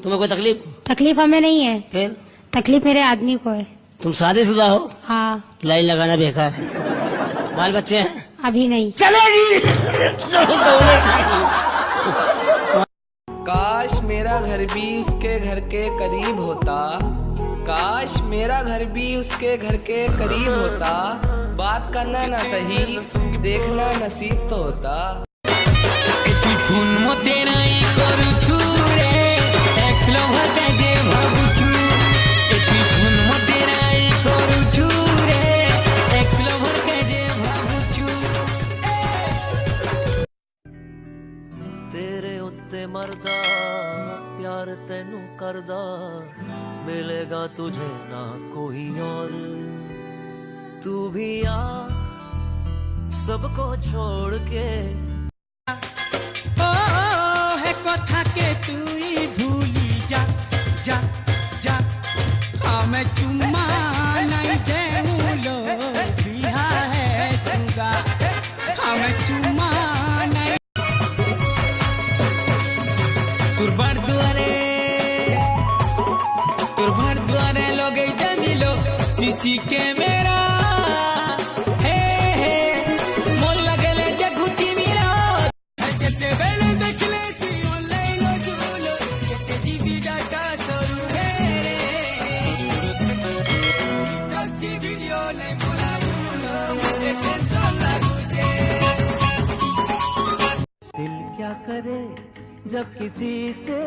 तुम्हें कोई तकलीफ? तकलीफ हमें नहीं है। फिर? तकलीफ मेरे आदमी को है। तुम शादीशुदा हो? हाँ। लाइन लगाना बेकार। बाल बच्चे हैं? अभी नहीं। चलेगी। काश मेरा घर भी उसके घर के करीब होता, काश मेरा घर भी उसके घर के करीब होता, बात करना ना सही देखना नसीब तो होता। तेरे उत्ते मरदा प्यार तेनू करदा, मिलेगा तुझे ना कोई और। तू भी आ सबको छोड़ के। ओ है कथा के तू ही भूली जा जा जा। हमें चुम्मा नहीं देऊं लो बिहा है चुंगा, हमें चुम्मा नहीं। तुरभर द्वारे लोग मिलो सीसी के मेरा हे हे मोल लगले जगुती मिलो जते बेले देख लेती ऑनलाइन झूलो के जीबी डाटा सरू रे की वीडियो नहीं बोला बोलो एक टेंशन लागू छे। दिल क्या करे जब किसी से,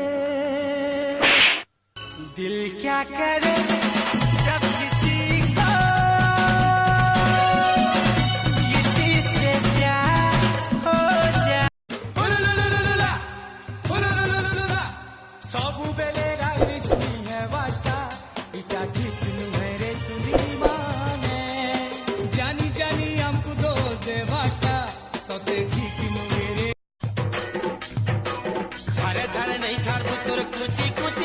दिल क्या करे जब किसी को किसी से प्यार हो जाए। सबू बेले राइसनी है वाटा इटा ठीक मेरे सुनी माने जानी जानी हमको दो दे वाटा सोते ठीक मेरे झारे झारे नहीं झाड़ पुत्र कुची कुची